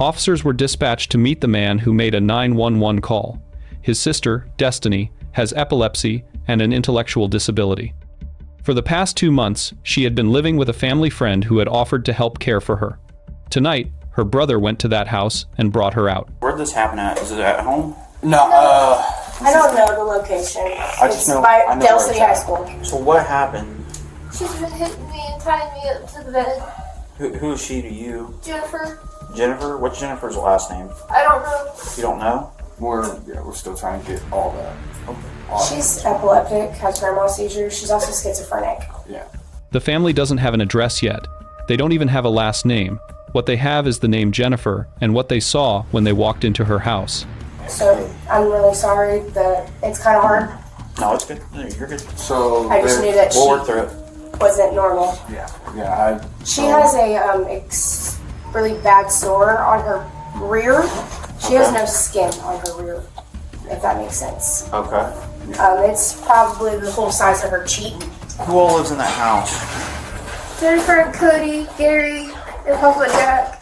Officers were dispatched to meet the man who made a 911 call. His sister, Destiny, has epilepsy and an intellectual disability. For the past 2 months, she had been living with a family friend who had offered to help care for her. Tonight, her brother went to that house and brought her out. Where'd this happen at? Is it at home? No, I don't know the location. It's by Dell City High School. So what happened? She's been hitting me and tying me up to the bed. Who is she to you? Jennifer. Jennifer? What's Jennifer's last name? I don't know. You don't know? we're still trying to get all that. She's epileptic, has grandma seizures. She's also schizophrenic. Yeah. The family doesn't have an address yet. They don't even have a last name. What they have is the name Jennifer and what they saw when they walked into her house. So I'm really sorry that it's kind of hard. No, it's good. No, you're good. So I just knew that We'll she work through it. wasn't normal. Yeah. She has a really bad sore on her rear. She has no skin on her rear, if that makes sense. Okay. It's probably the whole size of her cheek. Who all lives in that house? Jennifer and Cody, Gary, and Papa Jack.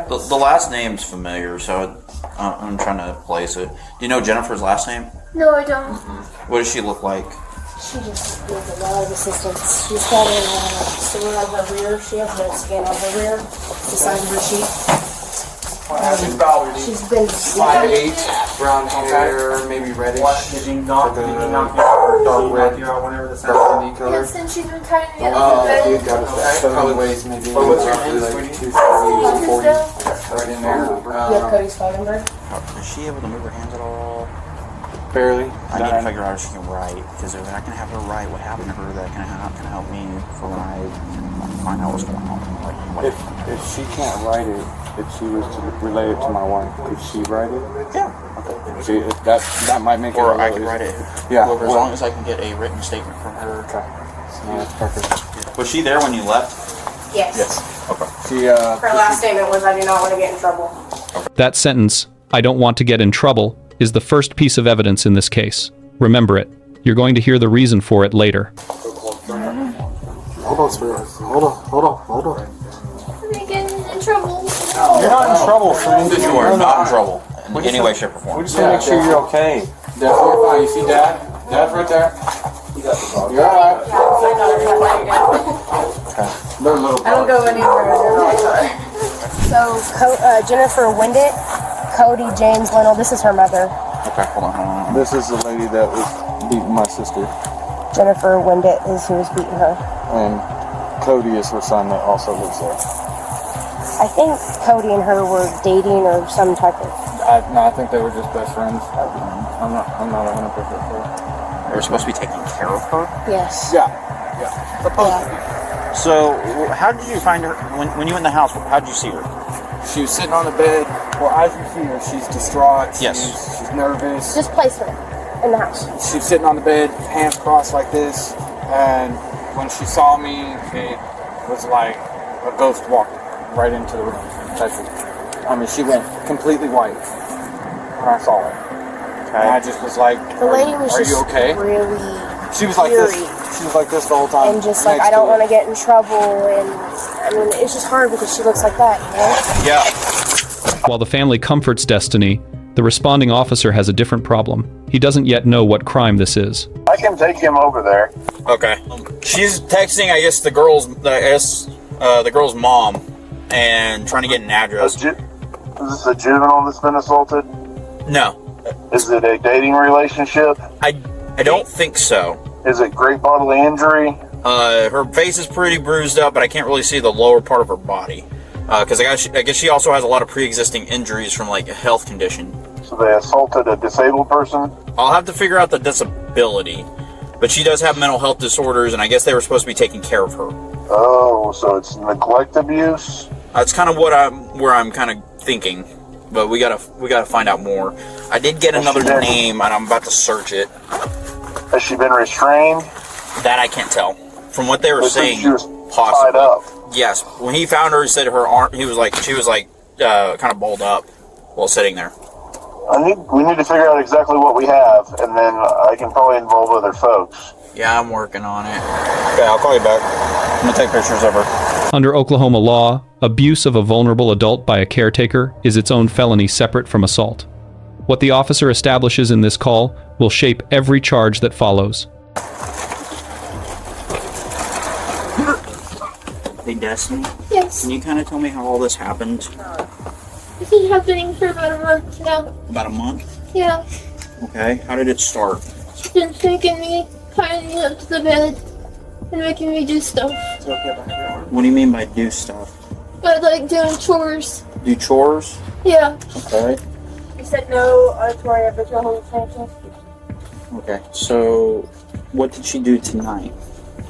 The last name's familiar, so I'm trying to place it. Do you know Jennifer's last name? No, I don't. What does she look like? She just needs a lot of assistance. She's got a sore on her rear. She has no skin on her rear. It's the size of her cheek. She's about She's been 5'8", brown hair, maybe reddish. Did you knock you out? Dark red, Whenever the dark knee color. Yes, and she's been tying me up to the You bed. got it. Probably weighs maybe what's your roughly name, like sweetie? 240, right in there. You have Cody's phone number? Is she able to move her hands at all? Barely. I need to figure out if she can write, because if I can have her write what happened to her, that can help me for when I find out what's going on. Like, If she can't write it, if she was to relay it to my wife, could she write it? yeah. Okay. See, that might make it. Or a I little can write easier. it. Yeah. As long as I can get a written statement from her. Okay. No, that's perfect. Was she there when you left? Yes. Okay. She Her last statement was, "I do not want to get in trouble." That sentence, "I don't want to get in trouble," is the first piece of evidence in this case. Remember it. You're going to hear the reason for it later. Hold on, sweetheart. Hold on. I'm getting in trouble. You're not in trouble, friend. You are not in trouble in any way, shape, or form. We just want to make sure you're okay. Dad, you're fine. You see Dad? Dad's right there. You're alright. Okay. They're little. I don't go anywhere. So, Jennifer Windett, Cody James Lennell, this is her mother. Okay, hold on. This is the lady that was beating my sister, Jennifer Windett is who was beating her. and Cody is her son that also lives there. I think Cody and her were dating or some type of... I think they were just best friends. I'm not 100% sure. They were supposed to be taking care of her? Yes. Yeah. Supposed to be. So, how did you find her? When you were in the house, how did you see her? She was sitting on the bed. Well, as you see her, she's distraught. Yes. She's nervous. Just place her in the house. She's sitting on the bed, hands crossed like this, and when she saw me, it was like a ghost walked right into the room. I mean, she went completely white when I saw her. Okay. And I just was like, The lady was are just you okay? really She was like fury. this. She was like this the whole time. And just like, next I don't to want to get in trouble. And I mean, it's just hard because she looks like that, you know? Yeah. While the family comforts Destiny, the responding officer has a different problem. He doesn't yet know what crime this is. I can take him over there. Okay. She's texting, I guess, the girl's mom, and trying to get an address. Is this a juvenile that's been assaulted? No, Is it a dating relationship? I don't think so. Is it great bodily injury? Her face is pretty bruised up, but I can't really see the lower part of her body. Because I guess she also has a lot of pre-existing injuries from like a health condition. So they assaulted a disabled person? I'll have to figure out the disability, but she does have mental health disorders, and I guess they were supposed to be taking care of her. Oh, so it's neglect abuse? That's kind of where I'm kind of thinking, but we gotta find out more. I did get another name, and I'm about to search it. Has she been restrained? That I can't tell. From what they were They said saying, she was possibly. tied up. Yes, when he found her, he said her arm. She was like kind of balled up while sitting there. We need to figure out exactly what we have, and then I can probably involve other folks. Yeah, I'm working on it. Okay, I'll call you back. I'm gonna take pictures of her. Under Oklahoma law, abuse of a vulnerable adult by a caretaker is its own felony separate from assault. What the officer establishes in this call will shape every charge that follows. Hey, Destiny, Yes. can you kind of tell me how all this happened? It's been happening for about a month now. About a month? Yeah. Okay. How did it start? She's been taking me, tying me up to the bed, and making me do stuff. What do you mean by do stuff? But like doing chores. Do chores? Yeah. Okay. You said no auditory or visual hallucination. Okay. So, what did she do tonight?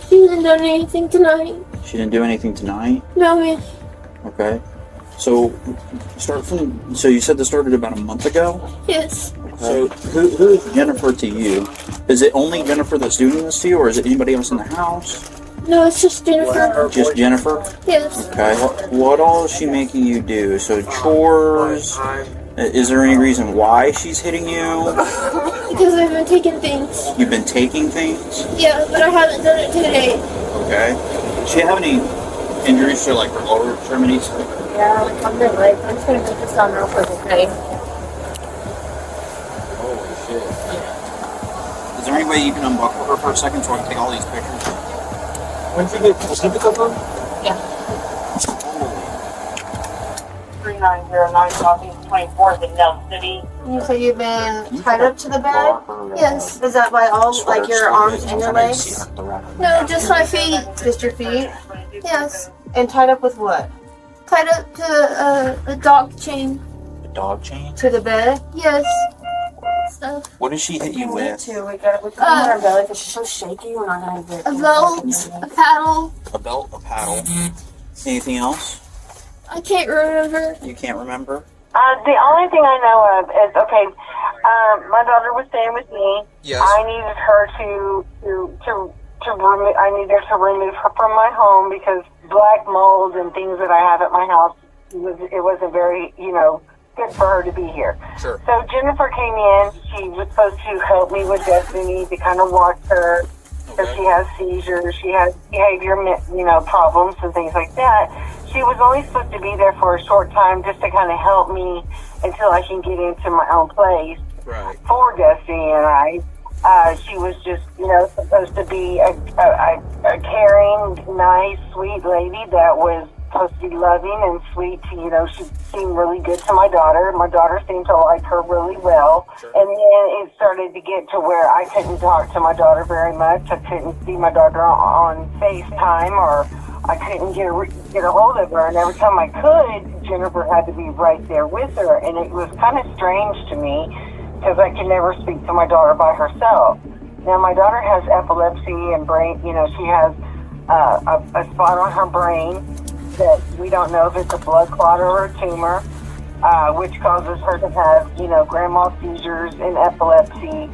She hasn't done anything tonight. She didn't do anything tonight? No, man. Okay. So, so you said this started about a month ago? Yes. So, who is Jennifer to you? Is it only Jennifer that's doing this to you, or is it anybody else in the house? No, it's just Jennifer. Just Jennifer? Yes. Okay. What all is she making you do? So, chores? Is there any reason why she's hitting you? Because I've been taking things. You've been taking things? Yeah, but I haven't done it today. Okay. Does she have any injuries to, like, her lower extremities? Yeah, like on the leg. I'm just gonna put this on real quick, okay? Holy shit. Is there any way you can unbuckle her for a second so I can take all these pictures? When did you get Pacific over? Yeah. 3909 Southeast 24th in Del City. You say you've been tied up to the bed? Yes. Is that by all, like your arms and your legs? No, just my feet. Just your feet? Yes. And tied up with what? Tied up to a dog chain. A dog chain? To the bed? Yes. Stuff. What does she hit you with? We gotta put on our belly because she's so shaky. We're not gonna get A belt, a paddle. A belt, a paddle. Anything else? I can't remember. You can't remember? The only thing I know of is, okay, my daughter was staying with me. Yes. I needed her to remove, I needed to remove her from my home because black mold and things that I have at my house, it wasn't very, good for her to be here. Sure. So Jennifer came in. She was supposed to help me with Destiny to kind of watch her because she has seizures. She has behavior, problems and things like that. She was only supposed to be there for a short time just to kind of help me until I can get into my own place. Right. For Destiny and I. She was just, supposed to be a caring, nice, sweet lady that was supposed to be loving and sweet. She seemed really good to my daughter. My daughter seemed to like her really well. Sure. And then it started to get to where I couldn't talk to my daughter very much. I couldn't see my daughter on FaceTime, or I couldn't get a hold of her. And every time I could, Jennifer had to be right there with her. And it was kind of strange to me, because I could never speak to my daughter by herself. Now, my daughter has epilepsy and brain, she has a spot on her brain that we don't know if it's a blood clot or a tumor, which causes her to have, grand mal seizures and epilepsy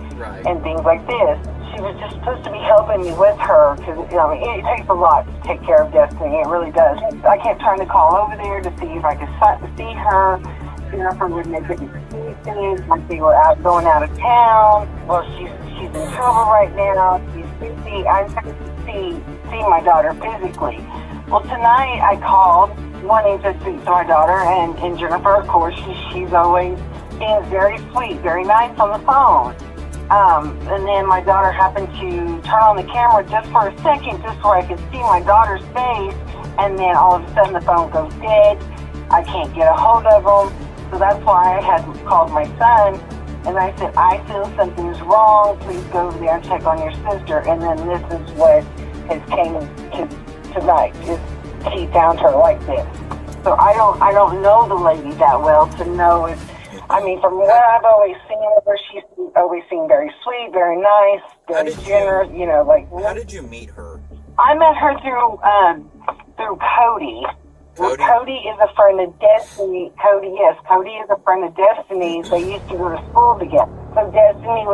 and things like this. She was just supposed to be helping me with her, because, it takes a lot to take care of Destiny. It really does. I kept trying to call over there to see if I could see her. Jennifer would make it excuses, like they were going out of town. Well, she's in trouble right now. I'm trying to see my daughter physically. Well, tonight I called, wanting to speak to my daughter, and Jennifer, of course, she's always being very sweet, very nice on the phone. And then my daughter happened to turn on the camera just for a second, just so I could see my daughter's face, and then all of a sudden the phone goes dead. I can't get a hold of them. So that's why I had called my son, and I said, I feel something's wrong. Please go over there and check on your sister. And then this is what has came to tonight. He found her like this. So I don't know the lady that well to know if, from what I've always seen of her, she's always seemed very sweet, very nice, very generous. How did you meet her? I met her through Cody. Cody is a friend of Destiny. Cody is a friend of Destiny's. They used to go to school together. So Destiny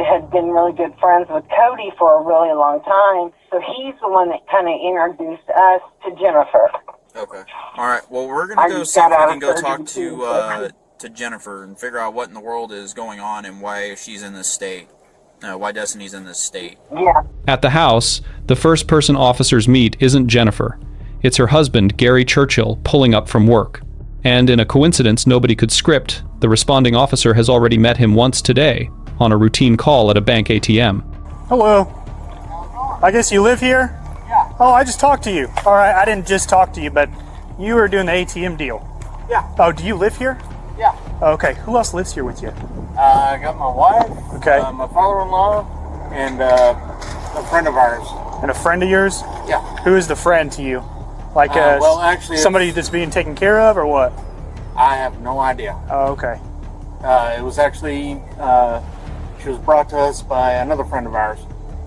had been really good friends with Cody for a really long time. So he's the one that kind of introduced us to Jennifer. Okay. All right. Well, we're gonna go see if we can go talk to Jennifer and figure out what in the world is going on and why she's in this state. Why Destiny's in this state. Yeah. At the house, the first person officers meet isn't Jennifer. It's her husband, Gary Churchill, pulling up from work. And in a coincidence nobody could script, the responding officer has already met him once today on a routine call at a bank ATM. Hello. I guess you live here? Yeah. Oh, I just talked to you. All right, I didn't just talk to you, but you were doing the ATM deal. Yeah. Oh, do you live here? Yeah. Okay, who else lives here with you? I got my wife, Okay. my father-in-law, and a friend of ours. And a friend of yours? Yeah. Who is the friend to you? Like well, actually, somebody that's being taken care of or what? I have no idea. Oh, okay. It was actually, she was brought to us by another friend of ours.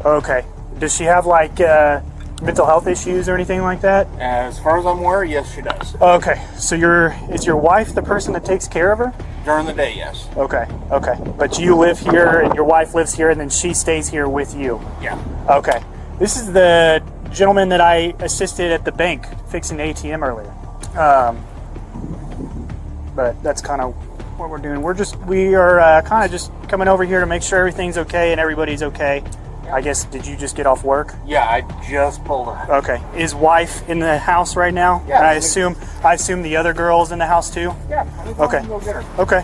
Okay. Does she have like mental health issues or anything like that? As far as I'm aware, yes, she does. Okay. So is your wife the person that takes care of her? During the day, yes. Okay. Okay. But you live here and your wife lives here and then she stays here with you? Yeah. Okay. This is the gentleman that I assisted at the bank fixing the ATM earlier. But that's kind of what we're doing. We are kind of just coming over here to make sure everything's okay and everybody's okay. I guess, did you just get off work? Yeah, I just pulled up. Okay. Is wife in the house right now? Yeah. And I assume the other girl's in the house too? Yeah. Okay. Go get her. Okay.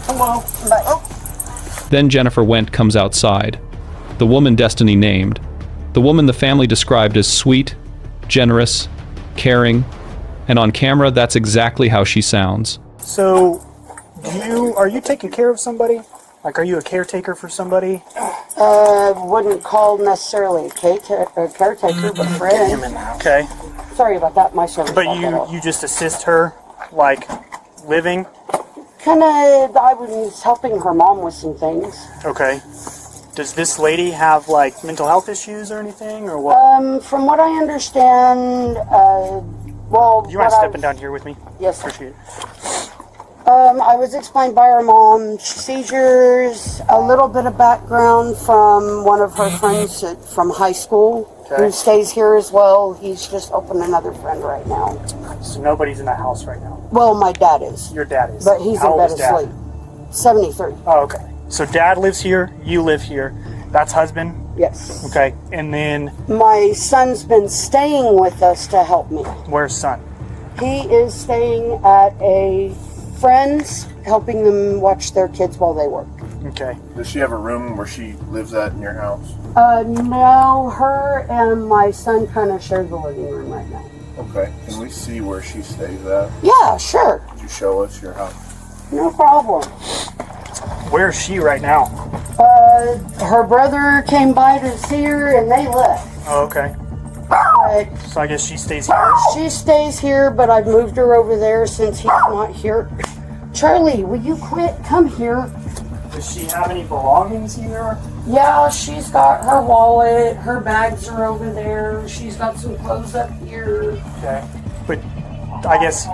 Hello. Bye. Then Jennifer Went comes outside. The woman Destiny named. The woman the family described as sweet, generous, caring, and on camera that's exactly how she sounds. So, are you taking care of somebody? Like, are you a caretaker for somebody? Wouldn't call necessarily a caretaker, but friend. Okay. Sorry about that, my service. But you just assist her, like, living? Kind of, I was helping her mom with some things. Okay. Does this lady have, like, mental health issues or anything, or what? From what I understand, Do you mind stepping down here with me? Yes, sir. Appreciate it. I was explained by her mom, seizures, a little bit of background from one of her friends from high school who stays here as well. He's just opened another friend right now. So nobody's in the house right now? Well, my dad is. Your dad is? But he's How in old bed is Dad? asleep. 73. Oh, okay. So dad lives here, you live here. That's husband? Yes. Okay. And then, My son's been staying with us to help me. where's son? He is staying at a friend's, helping them watch their kids while they work. Okay. Does she have a room where she lives at in your house? No, her and my son kind of share the living room right now. Okay. Can we see where she stays at? Yeah, sure. Could you show us your house? No problem. Where's she right now? Her brother came by to see her and they left. Oh, okay. But So I guess she stays here. she stays here, but I've moved her over there since he's not here. Charlie, will you quit? Come here. Does she have any belongings here? Yeah, she's got her wallet, her bags are over there, she's got some clothes up here. Okay. But I guess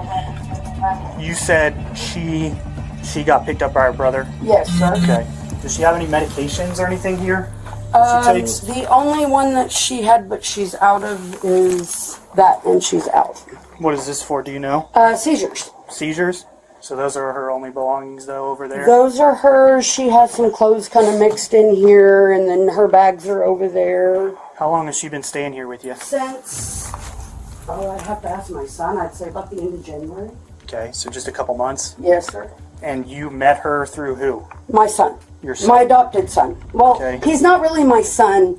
you said she got picked up by her brother? Yes, sir. Okay. Does she have any medications or anything here? She takes? The only one that she had, but she's out of, is that, and she's out. What is this for, do you know? Seizures. Seizures? So those are her only belongings, though, over there? Those are hers. She has some clothes kind of mixed in here, and then her bags are over there. How long has she been staying here with you? Since, I'd have to ask my son. I'd say about the end of January. Okay, so just a couple months? Yes, sir. And you met her through who? My son. Your son? My adopted son. Well, Okay. he's not really my son.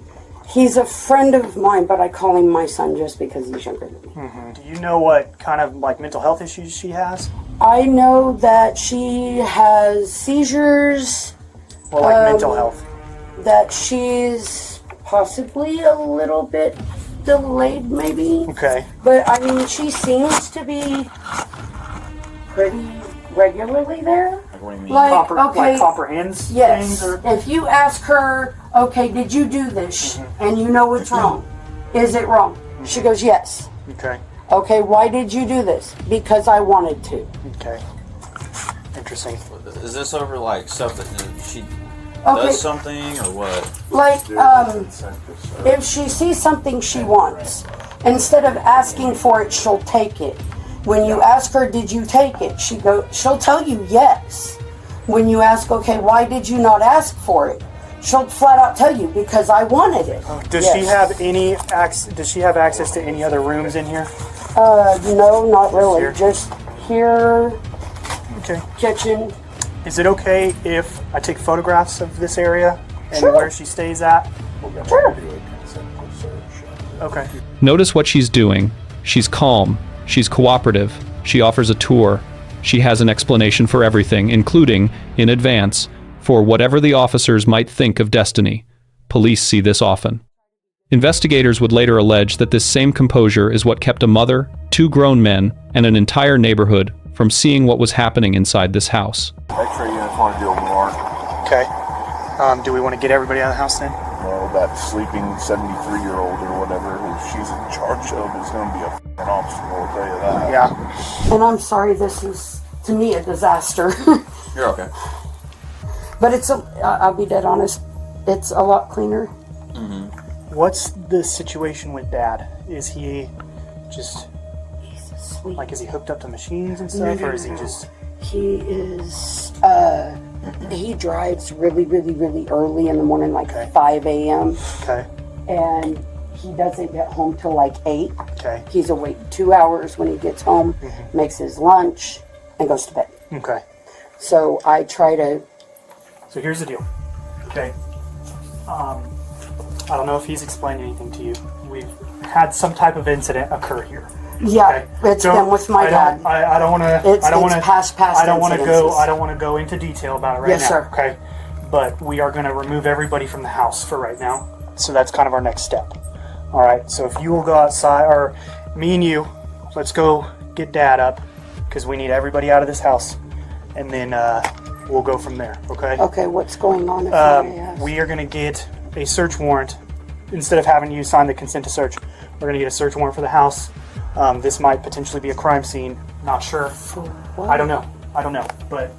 He's a friend of mine, but I call him my son just because he's younger than me. Do you know what kind of, like, mental health issues she has? I know that she has seizures, Or, like, mental health? that she's possibly a little bit delayed, maybe. Okay. But, I mean, she seems to be pretty regularly there. What do you mean? Like, Like comprehends yes. things? Or? If you ask her, okay, did you do this? And you know it's wrong. Is it wrong? She goes, yes. Okay. Okay, why did you do this? Because I wanted to. Okay. Interesting. Is this over like stuff that she Okay. does something or what? Like, if she sees something she wants, instead of asking for it, she'll take it. When you ask her, did you take it? She'll tell you yes. When you ask, okay, why did you not ask for it? She'll flat out tell you because I wanted it. Does she have any Does she have access to any other rooms in here? No, not really. Here? Just here, Okay. kitchen. Is it okay if I take photographs of this area and Sure. where she stays at? Sure. Okay. Notice what she's doing. She's calm. She's cooperative. She offers a tour. She has an explanation for everything, including, in advance, for whatever the officers might think of Destiny. Police see this often. Investigators would later allege that this same composure is what kept a mother, 2 grown men, and an entire neighborhood from seeing what was happening inside this house. X-ray units want to deal with more. Okay. Do we want to get everybody out of the house then? Well, that sleeping 73-year-old or whatever who she's in charge of is going to be a f***ing obstacle, I'll tell you that. Yeah. And I'm sorry, this is, to me, a disaster. You're okay. But I'll be dead honest, it's a lot cleaner. What's the situation with Dad? Is he just, He's asleep. like, is he hooked up to machines and stuff, or is he just... He is, he drives really, really, really early in the morning, like 5 a.m. Okay. And he doesn't get home till like 8. Okay. He's awake 2 hours when he gets home, makes his lunch, and goes to bed. Okay. So I try to... So here's the deal. Okay. I don't know if he's explained anything to you. We've had some type of incident occur here. Yeah, Okay. it's been with my dad. I don't want to. It's past I don't want to go. incidences. I don't want to go into detail about it right Yes, now. sir. Okay. But we are going to remove everybody from the house for right now. So that's kind of our next step. All right. So if you will go outside, or me and you, let's go get Dad up because we need everybody out of this house, and then we'll go from there. Okay. Okay, what's going on? If I may ask? We are going to get a search warrant. Instead of having you sign the consent to search, we're going to get a search warrant for the house. This might potentially be a crime scene. Not sure. What? I don't know. But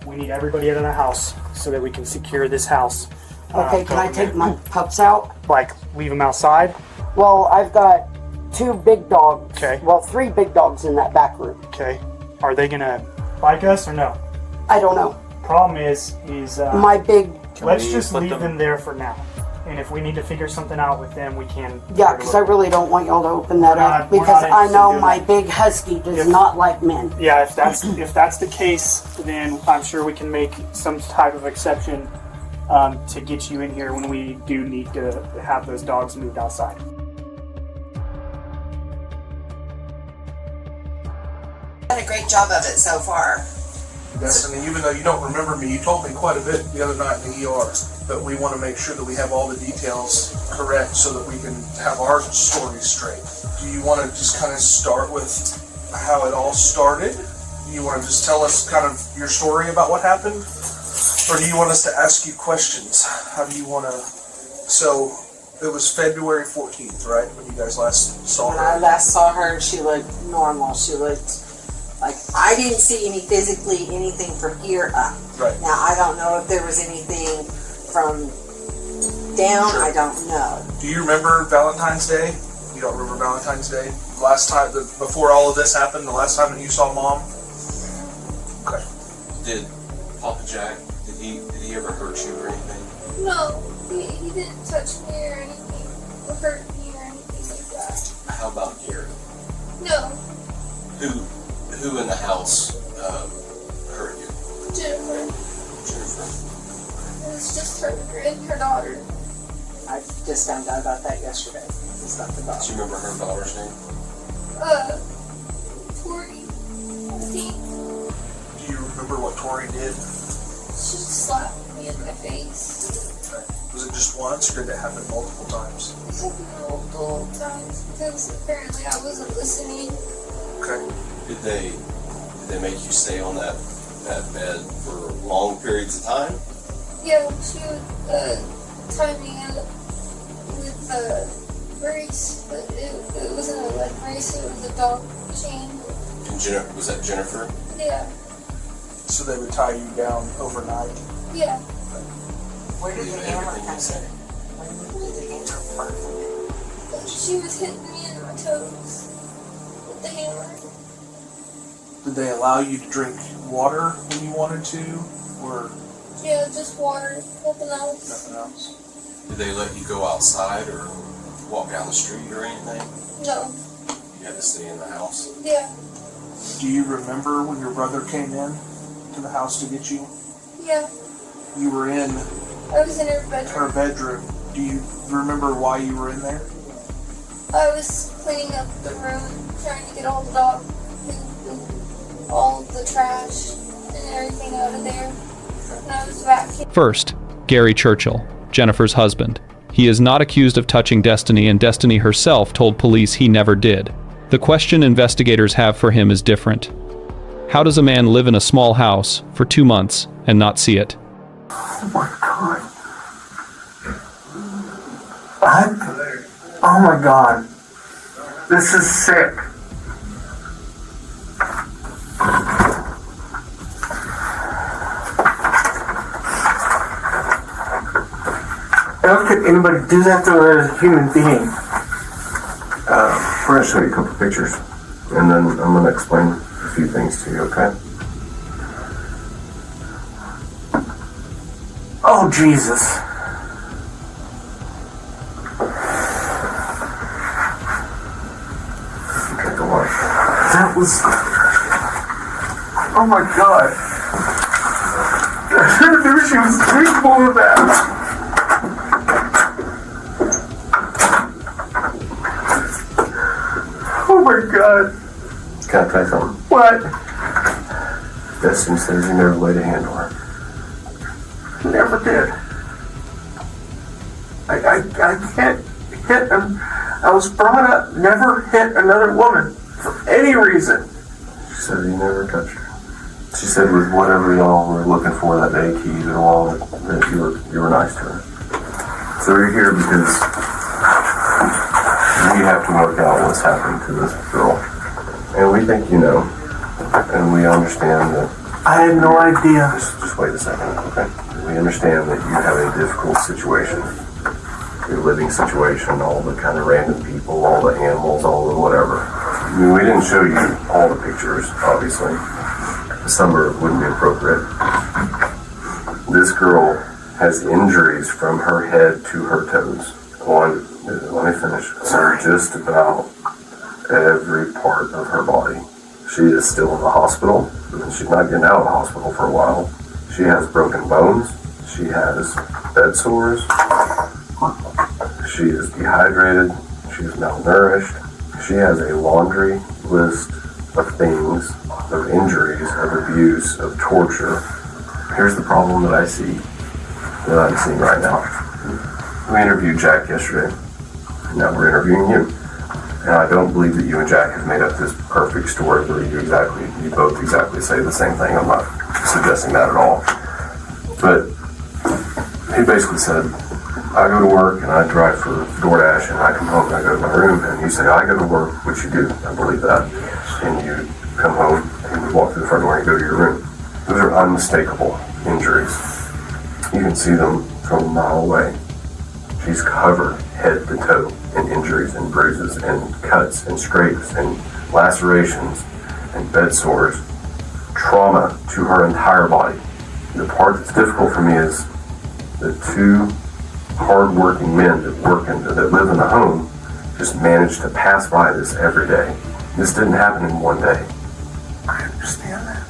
we need everybody out of the house so that we can secure this house. Okay, can I take my pups out? Like, leave them outside? Well, I've got 2 big dogs. Okay. Well, 3 big dogs in that back room. Okay. Are they going to bite us or no? I don't know. Problem is My big... let's we just put leave them- them there for now. And if we need to figure something out with them, we can. Yeah, because I really don't want y'all to open that We're up. not- we're Because not I interested in know doing my that. big husky does If- not like men. Yeah, if that's the case, then I'm sure we can make some type of exception to get you in here when we do need to have those dogs moved outside. Done a great job of it so far. Destiny, even though you don't remember me, you told me quite a bit the other night in the ER. But we want to make sure that we have all the details correct so that we can have our story straight. Do you want to just kind of start with how it all started? Do you want to just tell us kind of your story about what happened? Or do you want us to ask you questions? How do you want to... So, it was February 14th, right? When you guys last saw When I her? last saw her, she looked normal. She looked like, I didn't see anything from here up. Right. Now, I don't know if there was anything from down. Sure. I don't know. Do you remember Valentine's Day? You don't remember Valentine's Day? Last time, before all of this happened, the last time that you saw Mom? Okay. Did Papa Jack, did he ever hurt you or anything? No, he didn't touch me or anything, or hurt me or anything like that. How about Gary? No, Who in the house hurt you? Jennifer. Jennifer. It was just her and her daughter. I just found out about that yesterday. It's not the dog. Do you remember her daughter's name? Tori, I think. Do you remember what Tori did? She slapped me in my face. Okay. Was it just once, or did it happen multiple times? It happened multiple times because apparently I wasn't listening. Okay. Did they make you stay on that bed for long periods of time? Yeah, she would tie me up with a brace, but it wasn't a leg brace, it was a dog chain. And was that Jennifer? Yeah, So they would tie you down overnight? yeah. Where did the hammer Everything come you say. from? When did the hammer work? She was hitting me in my toes with the hammer. Did they allow you to drink water when you wanted to? Or Yeah, just water, nothing else. Nothing else. Did they let you go outside or walk down the street or anything? No. You had to stay in the house? Yeah. Do you remember when your brother came in to the house to get you? Yeah. You were in I was in her bedroom. her bedroom. Do you remember why you were in there? I was cleaning up the room, trying to get all the dog poop and all the trash and everything out of there. And I was vacuuming. First, Gary Churchill, Jennifer's husband. He is not accused of touching Destiny, and Destiny herself told police he never did. The question investigators have for him is different. How does a man live in a small house for 2 months and not see it? Oh my God. Oh my God. This is sick. How could anybody do that to a human being? We're going to show you a couple pictures, and then I'm going to explain a few things to you, okay? Oh, Jesus. Okay, don't worry. That was... Oh my God. I knew she was capable of that. Oh my God. Can I tell you something? What? Destiny says you never laid a hand on her. Never did. I can't hit him. I was brought up never hit another woman for any reason. She said you never touched her. She said with whatever y'all were looking for that day, keys or all, that you were nice to her. So we're here because we have to work out what's happening to this girl. And we think you know. And we understand that. I had no idea. Just wait a second, okay? We understand that you have a difficult situation. Your living situation, all the kind of random people, all the animals, all the whatever. I mean, we didn't show you all the pictures, obviously. Some wouldn't be appropriate. This girl has injuries from her head to her toes. Let me finish. So just about every part of her body. She is still in the hospital. She's not getting out of the hospital for a while. She has broken bones. She has bed sores. She is dehydrated. She is malnourished. She has a laundry list of things, of injuries, of abuse, of torture. Here's the problem that I see, that I'm seeing right now. We interviewed Jack yesterday. Now we're interviewing you. And I don't believe that you and Jack have made up this perfect story where you both exactly say the same thing. I'm not suggesting that at all. But he basically said, I go to work and I drive for DoorDash and I come home and I go to my room, and you say, I go to work, which you do, I believe that. And you come home and you walk through the front door and you go to your room. Those are unmistakable injuries. You can see them from a mile away. She's covered head to toe in injuries and bruises and cuts and scrapes and lacerations and bed sores, trauma to her entire body. The part that's difficult for me is the two hard-working men that live in the home just manage to pass by this every day. This didn't happen in one day. I understand that.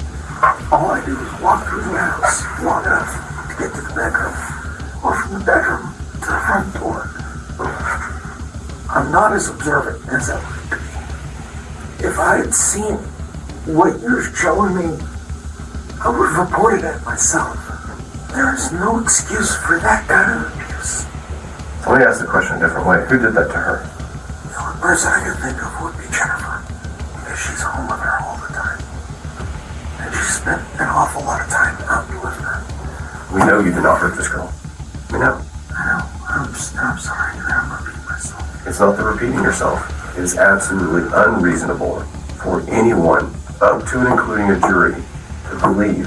All I do is walk through the house long enough to get to the bedroom, or from the bedroom to the front door. I'm not as observant as I would be. If I had seen what you're showing me, I would have reported it myself. There is no excuse for that kind of abuse. Let me ask the question a different way. Who did that to her? The only person I could think of would be Jennifer, because she's home with her all the time. And she spent an awful lot of time out with her. We know you did not hurt this girl. We know. I know. I'm sorry that I'm repeating myself. It's not the repeating yourself. It is absolutely unreasonable for anyone, up to and including a jury, to believe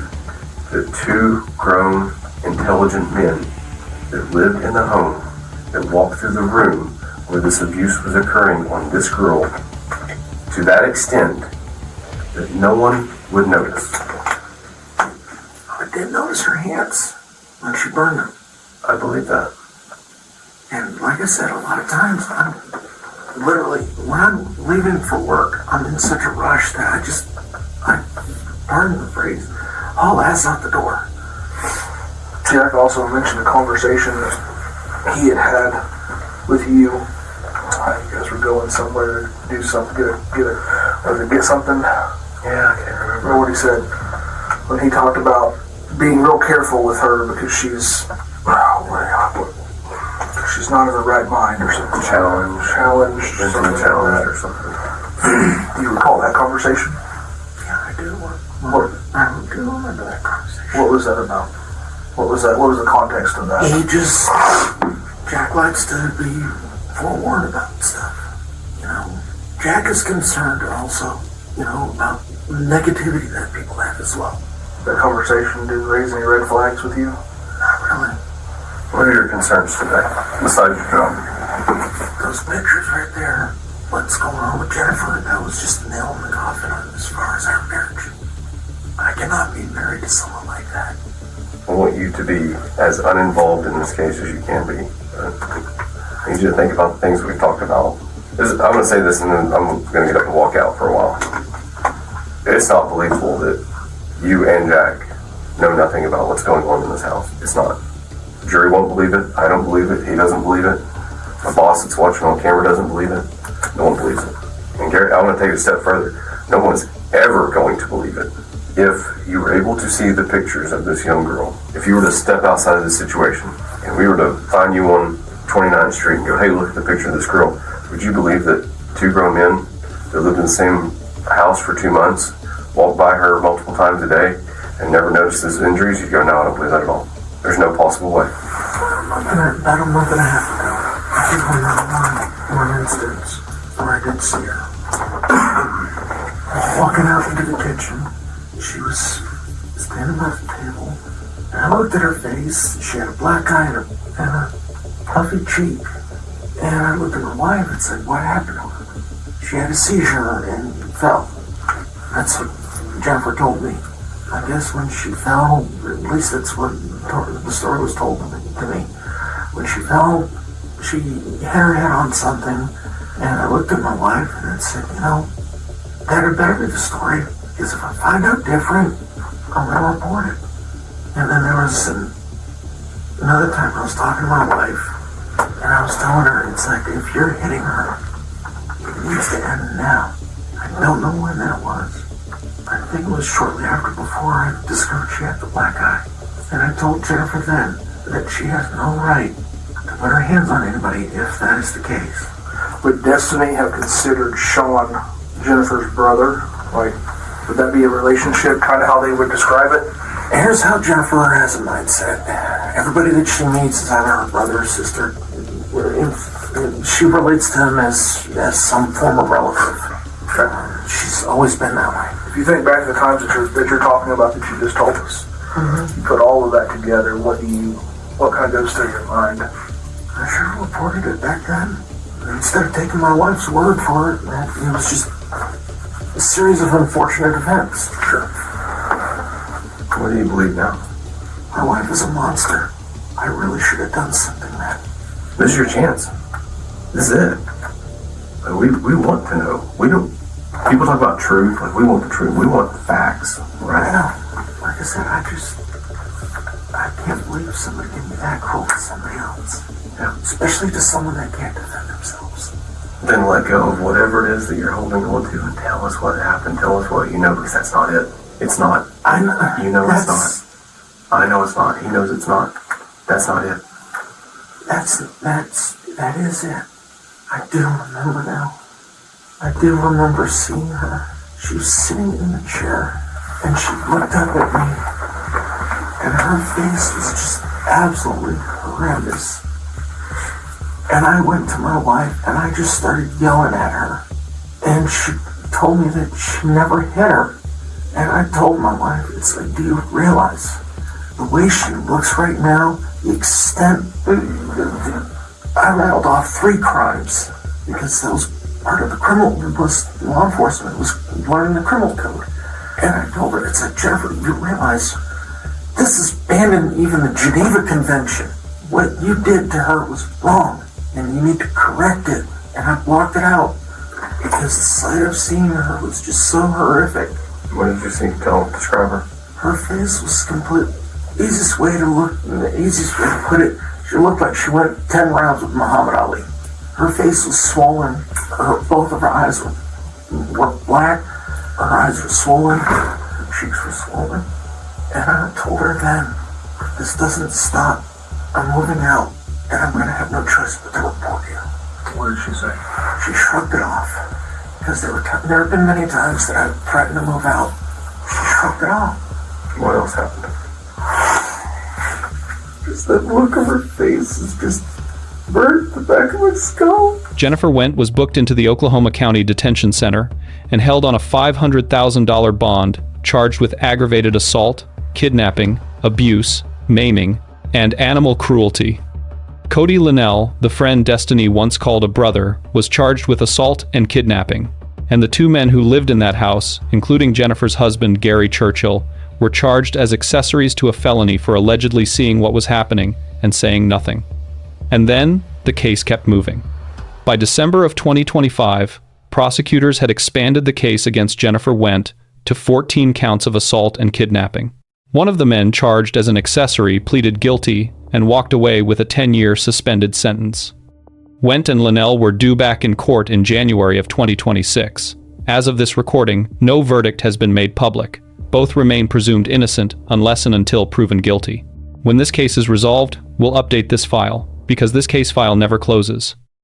that two grown, intelligent men that lived in the home, that walked through the room where this abuse was occurring on this girl, to that extent that no one would notice. I did notice her hands. when she burned them. I believe that. And like I said, a lot of times, literally, when I'm leaving for work, I'm in such a rush that pardon the phrase, haul ass out the door. Jack also mentioned a conversation that he had with you. You guys were going somewhere to do something, get something. Yeah, I can't remember what he said. When he talked about being real careful with her because she's not in her right mind or something. Challenged or something. Do you recall that conversation? Yeah, I do. I do remember that conversation. What was that about? What was the context of that? Jack likes to be forewarned about stuff. Jack is concerned also, about negativity that people have as well. That conversation didn't raise any red flags with you? Not really. What are your concerns today, besides your job? Those pictures right there, what's going on with Jennifer, that was just a nail in the coffin as far as our marriage. I cannot be married to someone like that. I want you to be as uninvolved in this case as you can be. I need you to think about the things we've talked about. I'm going to say this and then I'm going to get up and walk out for a while. It's not believable that you and Jack know nothing about what's going on in this house. It's not. The jury won't believe it. I don't believe it. He doesn't believe it. My boss that's watching on camera doesn't believe it. No one believes it. And Gary, I want to take it a step further. No one's ever going to believe it. If you were able to see the pictures of this young girl, if you were to step outside of this situation and we were to find you on 29th Street and go, hey, look at the picture of this girl, would you believe that two grown men that lived in the same house for 2 months walked by her multiple times a day and never noticed his injuries? You'd go, no, I don't believe that at all. There's no possible way. About a month and a half ago, I think I remember one instance where I did see her. Walking out into the kitchen, she was standing by the table, and I looked at her face. She had a black eye and a puffy cheek. And I looked at my wife and said, what happened to her? She had a seizure and fell. That's what Jennifer told me. I guess when she fell, at least that's what the story was told to me. When she fell, she hit her head on something, and I looked at my wife and I said, that had better be the story, because if I find out different, I'm going to report it. And then there was another time I was talking to my wife, and I was telling her, it's like, if you're hitting her, it needs to end now. I don't know when that was. I think it was shortly before I discovered she had the black eye. And I told Jennifer then that she has no right to put her hands on anybody if that is the case. Would Destiny have considered Sean Jennifer's brother? Like, would that be a relationship, kind of how they would describe it? Here's how Jennifer has a mindset. Everybody that she meets is either her brother or sister. She relates to them as some form of relative. She's always been that way. If you think back to the times that you're talking about that you just told us, you put all of that together, what kind of goes through your mind? I should have reported it back then. Instead of taking my wife's word for it, it was just a series of unfortunate events. Sure. What do you believe now? My wife is a monster. I really should have done something then. This is your chance. This is it. We want to know. We don't. People talk about truth. Like, we want the truth. We want the facts. Right? I know. Like I said, I can't believe somebody can be that cruel to somebody else. Yeah. Especially to someone that can't defend themselves. Then let go of whatever it is that you're holding on to and tell us what happened. Tell us what you know, because that's not it. It's not. I know. You know it's not. I know it's not. He knows it's not. That's not it. That is it. I do remember now. I do remember seeing her. She was sitting in the chair, and she looked up at me, and her face was just absolutely horrendous. And I went to my wife, and I just started yelling at her, and she told me that she never hit her. And I told my wife, it's like, do you realize the way she looks right now, the extent, I rattled off 3 crimes, because that was part of the criminal, was law enforcement, was learning the criminal code. And I told her, it's like, Jennifer, you realize This is banned in even the Geneva Convention. What you did to her was wrong, and you need to correct it. And I blocked it out because the sight of seeing her was just so horrific. What did you see? Describe her. Her face was complete. Easiest way to look, the easiest way to put it, she looked like she went 10 rounds with Muhammad Ali. Her face was swollen. Both of her eyes were black. Her eyes were swollen. Her cheeks were swollen. And I told her then, if this doesn't stop, I'm moving out, and I'm going to have no choice but to report you. What did she say? She shrugged it off. Because there have been many times that I've threatened to move out. She shrugged it off. What else happened? Just that look of her face is just burnt the back of my skull. Jennifer Wendt was booked into the Oklahoma County Detention Center and held on a $500,000 bond, charged with aggravated assault, kidnapping, abuse, maiming, and animal cruelty. Cody Linnell, the friend Destiny once called a brother, was charged with assault and kidnapping, and the two men who lived in that house, including Jennifer's husband Gary Churchill, were charged as accessories to a felony for allegedly seeing what was happening and saying nothing. And then, the case kept moving. By December of 2025, prosecutors had expanded the case against Jennifer Wendt to 14 counts of assault and kidnapping. One of the men charged as an accessory pleaded guilty and walked away with a 10-year suspended sentence. Wendt and Linnell were due back in court in January of 2026. As of this recording, no verdict has been made public. Both remain presumed innocent unless and until proven guilty. When this case is resolved, we'll update this file, because this case file never closes.